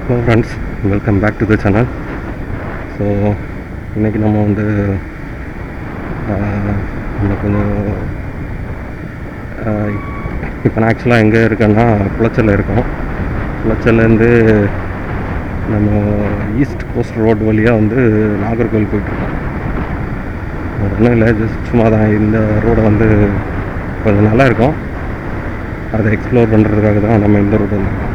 Hello friends, welcome back to the channel. So இன்றைக்கி நம்ம வந்து நம்ம கொஞ்சம் இப்போ நான் ஆக்சுவலாக எங்கே இருக்கேன்னா குளச்சலில் இருக்கோம். குளச்சல்லேருந்து நம்ம ஈஸ்ட் கோஸ்ட் ரோடு வழியாக வந்து நாகர்கோவில் போயிட்டுருக்கோம். ஒன்றும் இல்லை, ஜஸ்ட் சும்மா தான் இந்த ரோடை வந்து கொஞ்சம் நல்லா இருக்கும், அதை எக்ஸ்ப்ளோர் பண்ணுறதுக்காக தான் நம்ம இந்த ரோடு வந்துருக்கோம்.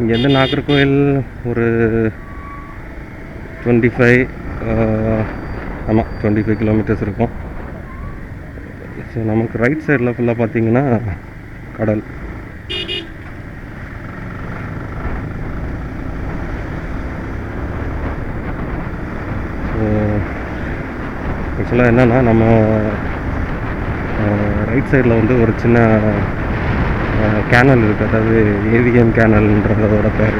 இங்கேருந்து நாகர்கோவில் ஒரு 25 கிலோமீட்டர்ஸ் இருக்கும். ஸோ நமக்கு ரைட் சைடில் ஃபுல்லாக பார்த்தீங்கன்னா கடல். ஸோ ஆக்சுவலாக என்னென்னா நம்ம ரைட் சைடில் வந்து ஒரு சின்ன கேனல் இருக்குது, அதாவது ஏவிஎம் கேனல்ன்றதோட பேர்.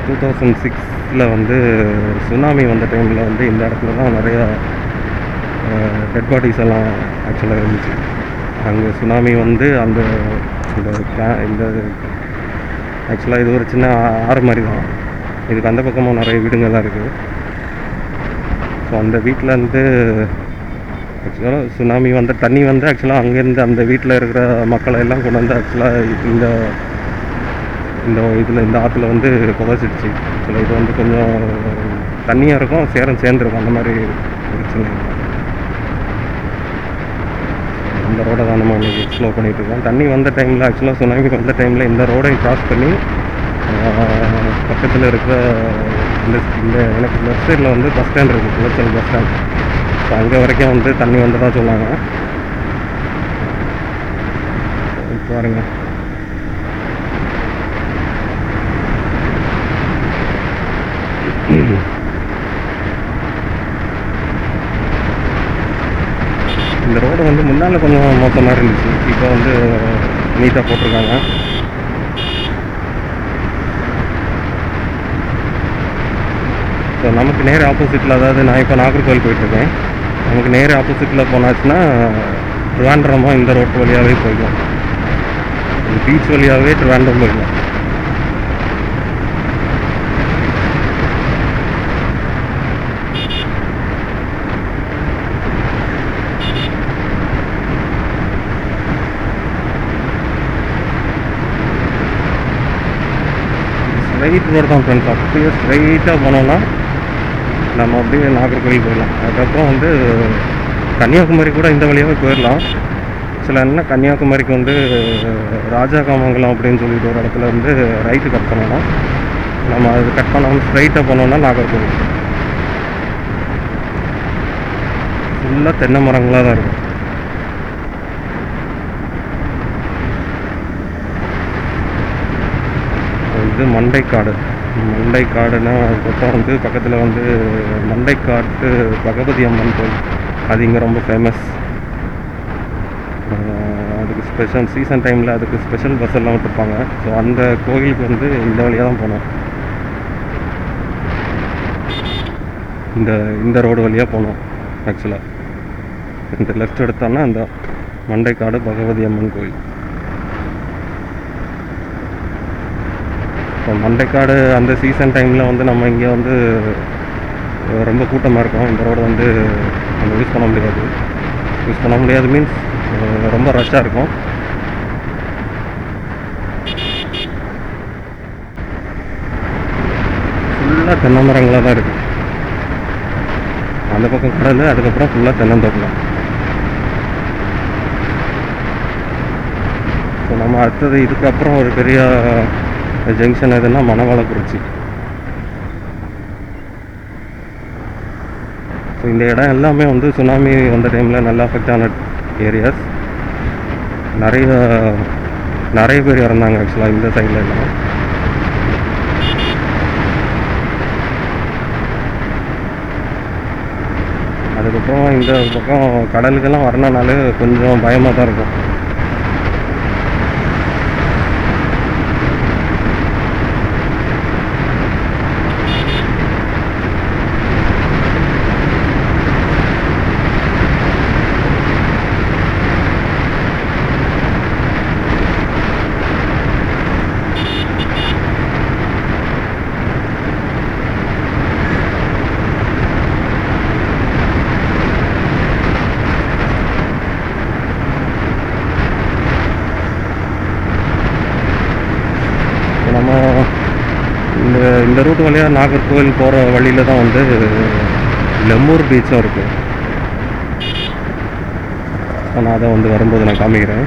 2006 வந்து சுனாமி வந்த டைமில் வந்து இந்த இடத்துல தான் நிறையா டெட் பாடிஸ் எல்லாம் ஆக்சுவலாக இருந்துச்சு. அங்கே சுனாமி வந்து அந்த இந்த ஆக்சுவலாக இது ஒரு சின்ன ஆறு மாதிரி தான். இதுக்கு அந்த பக்கமும் நிறைய வீடுங்க தான் இருக்குது. ஸோ அந்த வீட்டிலேருந்து ஆக்சுவலாக சுனாமி வந்த தண்ணி வந்து ஆக்சுவலாக அங்கேருந்து அந்த வீட்டில் இருக்கிற மக்களை எல்லாம் கொண்டு வந்து ஆக்சுவலாக இந்த ஆற்றுல வந்து புதைச்சிடுச்சு. ஆக்சுவலாக இது வந்து கொஞ்சம் தண்ணியாக இருக்கும், சேர்ந்துருக்கும், அந்த மாதிரி பிரச்சனை. இந்த ரோடை தான் நம்ம இன்றைக்கி எக்ஸ்ப்ளோர் பண்ணிகிட்ருக்கோம். தண்ணி வந்த டைமில் ஆக்சுவலாக சுனாமி வந்த டைமில் இந்த ரோடையும் க்ராஸ் பண்ணி பக்கத்தில் இருக்கிற இந்த எனக்கு லெஃப்ட் சைடில் வந்து பஸ் ஸ்டாண்ட் இருக்குது, குளச்சல் பஸ் ஸ்டாண்ட். ஸோ அங்கே வரைக்கும் வந்து தண்ணி வந்ததாக சொன்னாங்க. பாருங்க, இந்த ரோடு வந்து முன்னால் கொஞ்சம் மோசமாக இருந்துச்சு, இப்போ வந்து நீட்டாக போட்டிருக்காங்க. ஸோ நமக்கு நேர் ஆப்போசிட்டில், அதாவது நான் இப்போ நாகர்கோவில் போயிட்டுருக்கேன், நமக்கு நேர் ஆப்போசிட்டில் போனாச்சுன்னா ட்ரிவாண்ட்ரமாக இந்த ரோட்டு வழியாகவே போய்க்கும், பீச் வழியாகவே ட்ரிவாண்ட்ரம் போய்க்கும். ஸ்ட்ரைட் ரோடு தான் ஃப்ரெண்ட்ஸ். அப்படியே ஸ்ட்ரைட்டாக போனோன்னா நம்ம அப்படியே நாகர்கோவில் போயிடலாம். அதுக்கப்புறம் வந்து கன்னியாகுமரி கூட இந்த வழியாகவே போயிடலாம். சில என்ன கன்னியாகுமரிக்கு வந்து ராஜாகாமங்கலம் அப்படின்னு சொல்லிட்டு ஒரு இடத்துல வந்து ரைட்டு கட் பண்ணணும். நம்ம அது கட் பண்ணாமல் ஸ்ட்ரைட்டாக போனோம்னா நாகர்கோவில். ஃபுல்லாக தென்னை மரங்களாக தான் இருக்கும். இது மண்டைக்காடுன்னா அதுக்கப்புறம் வந்து பக்கத்தில் வந்து மண்டைக்காட்டு பகவதி அம்மன் கோயில், அது இங்கே ரொம்ப ஃபேமஸ். அதுக்கு ஸ்பெஷல் சீசன் டைமில் அதுக்கு ஸ்பெஷல் பஸ் எல்லாம் விட்டுருப்பாங்க. ஸோ அந்த கோயிலுக்கு வந்து இந்த வழியாக தான் போனோம், இந்த ரோடு வழியாக போனோம். ஆக்சுவலாக இந்த லெஃப்ட் எடுத்தோன்னா அந்த மண்டைக்காடு பகவதி அம்மன் கோயில். இப்போ மண்டைக்காடு அந்த சீசன் டைமில் வந்து நம்ம இங்கே வந்து ரொம்ப கூட்டமாக இருக்கும். இந்த ரோடு வந்து நம்ம யூஸ் பண்ண முடியாது மீன்ஸ் ரொம்ப ரஷ்ஷாக இருக்கும். ஃபுல்லாக தென்னை மரங்களாக தான் இருக்குது. அந்த பக்கம் கடல், அதுக்கப்புறம் ஃபுல்லாக தென்னந்தோட்டம். ஸோ நம்ம அடுத்தது இதுக்கப்புறம் ஒரு பெரிய ஜங்ஷன் எதுன்னா மணவாளக்குறிச்சி. ஸோ இந்த இடம் எல்லாமே வந்து சுனாமி வந்த டைமில் நல்லா அஃபெக்ட் ஆன ஏரியாஸ். நிறைய பேர் இறந்தாங்க ஆக்சுவலாக இந்த சைடில் எல்லாம். அதுக்கப்புறம் இந்த பக்கம் கடலுக்கெல்லாம் வரணுனாலே கொஞ்சம் பயமாக தான் இருக்கும். ரூட் வழியாக நாகர்கோவில் போகிற வழியில் தான் வந்து லெமூர் பீச்சும் இருக்குது. நான் அதை வந்து வரும்போது நான் காமிக்கிறேன்.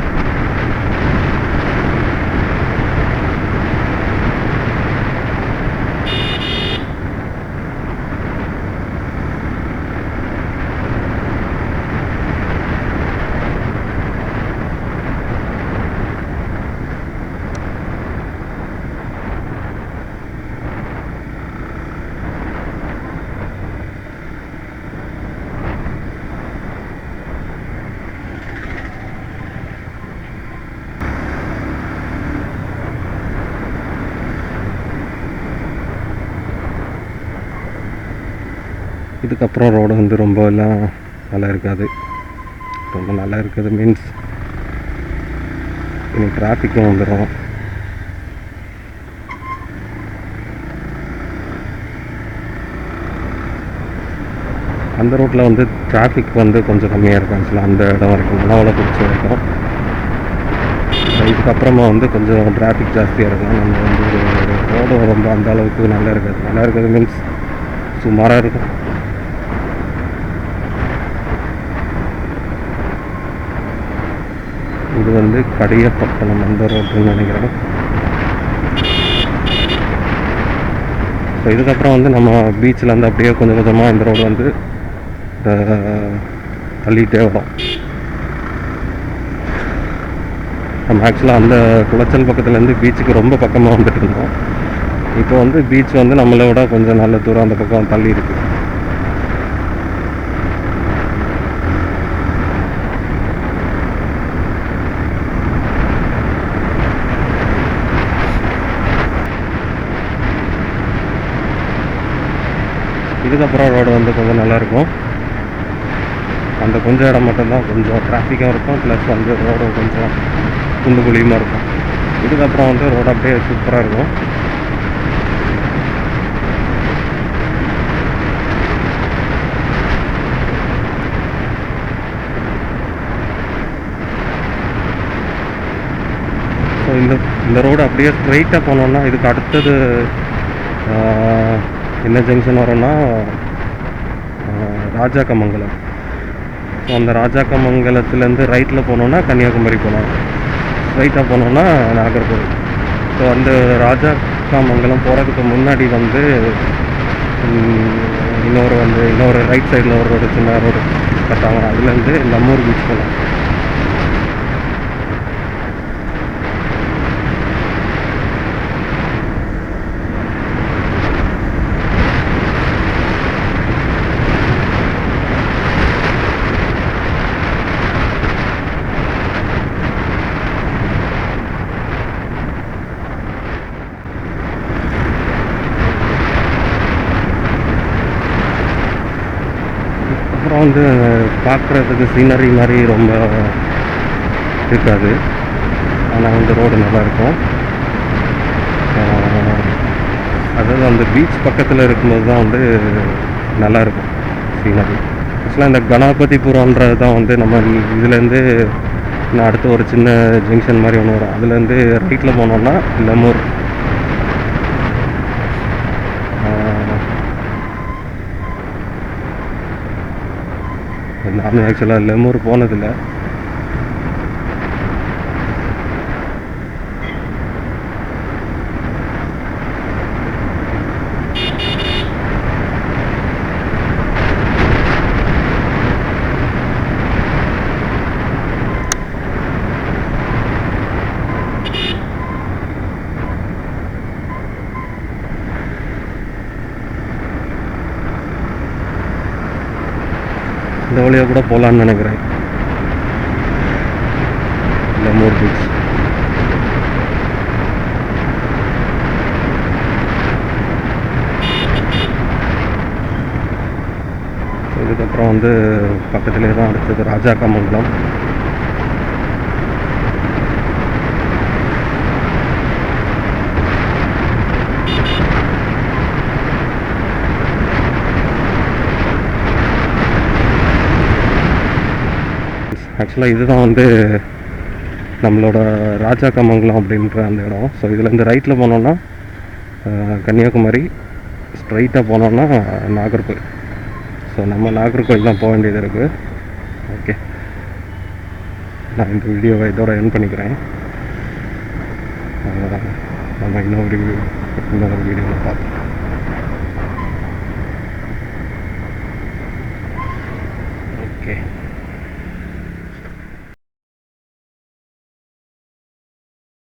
இதுக்கப்புறம் ரோடு வந்து ரொம்ப எல்லாம் நல்லா இருக்காது. ரொம்ப நல்லா இருக்குது மீன்ஸ் இனி டிராஃபிக்கும் வந்துடும். அந்த ரோட்டில் வந்து டிராஃபிக் வந்து கொஞ்சம் கம்மியாக இருக்கும். ஆக்சுவலாக அந்த இடம் வரைக்கும் மணவளை பிடிச்ச வரைக்கும். இதுக்கப்புறமா வந்து கொஞ்சம் டிராஃபிக் ஜாஸ்தியாக இருக்கும். நம்ம வந்து ரோடு ரொம்ப அந்த அளவுக்கு நல்லா இருக்காது. நல்லா இருக்கிறது மீன்ஸ் சுமாராக இருக்கும். இது வந்து கடியப்பட்டணம் அந்த ரோட்டுன்னு நினைக்கிறேன். ஸோ இதுக்கப்புறம் வந்து நம்ம பீச்சில் வந்து அப்படியே கொஞ்சம் கொஞ்சமாக இந்த ரோடு வந்து தள்ளிகிட்டே வரும். நம்ம ஆக்சுவலாக அந்த குளச்சல் பக்கத்துலேருந்து பீச்சுக்கு ரொம்ப பக்கமாக வந்துட்டு இருந்தோம். இப்போ வந்து பீச் வந்து நம்மளை விட கொஞ்சம் நல்ல தூரம் அந்த பக்கம் தள்ளி இருக்குது. இதுக்கப்புறம் ரோடு வந்து கொஞ்சம் நல்லாயிருக்கும். அந்த கொஞ்சம் இடம் மட்டும்தான் கொஞ்சம் டிராஃபிக்காக இருக்கும். ப்ளஸ் வந்து ரோடு கொஞ்சம் குண்டு குழியுமாக இருக்கும். இதுக்கப்புறம் வந்து ரோடு அப்படியே சூப்பராக இருக்கும். ஸோ இந்த ரோடு அப்படியே ஸ்ட்ரைட்டாக போனோன்னா இதுக்கு அடுத்தது என்ன ஜங்ஷன் வரும்னா ராஜாக்கமங்கலம். ஸோ அந்த ராஜாக்கமங்கலத்துலேருந்து ரைட்டில் போனோன்னா கன்னியாகுமரி போகலாம், ஸ்ட்ரைட்டாக போனோன்னா நாகர்கோவில். ஸோ அந்த ராஜாக்கமங்கலம் போகிறதுக்கு முன்னாடி வந்து இன்னொரு ரைட் சைடில் ஒரு ரோடு, சின்ன ரோடு கட்டாங்க. அதுலேருந்து லெமூர் பீச் போகலாம். அப்புறம் வந்து பார்க்குறதுக்கு சீனரி மாதிரி ரொம்ப இருக்காது. ஆனால் வந்து ரோடு நல்லாயிருக்கும். அதாவது அந்த பீச் பக்கத்தில் இருக்கும்போது தான் வந்து நல்லாயிருக்கும் சீனரி. ஆக்சுவலாக இந்த கணபதிபுரம்ன்றது தான் வந்து நம்ம இதுலேருந்து நான் அடுத்து ஒரு சின்ன ஜங்ஷன் மாதிரி ஒன்று வரும். அதுலேருந்து ரைட்டில் போனோம்னா லெமூர். நானும் ஆக்சுவலாக லெமூர் போனதில்லை. இந்த வழியாக கூட போகலான்னு நினைக்கிறேன். Lemur beach. இதுக்கப்புறம் வந்து பக்கத்துலேயே தான் அடுத்தது ராஜாக்கமங்கலம். ஆக்சுவலாக இதுதான் வந்து நம்மளோட ராஜாக்கமங்கலம் அப்படின்ற அந்த இடம். ஸோ இதுலேருந்து ரைட்டில் போனோன்னா கன்னியாகுமரி, ஸ்ட்ரைட்டாக போனோம்னா நாகர்கோவில். ஸோ நம்ம நாகர்கோவில் தான் போக வேண்டியது இருக்குது. ஓகே, நான் இந்த வீடியோவை இதோட என் பண்ணிக்கிறேன். நம்ம இன்னொரு வீடியோவில் பார்ப்போம். ஓகே.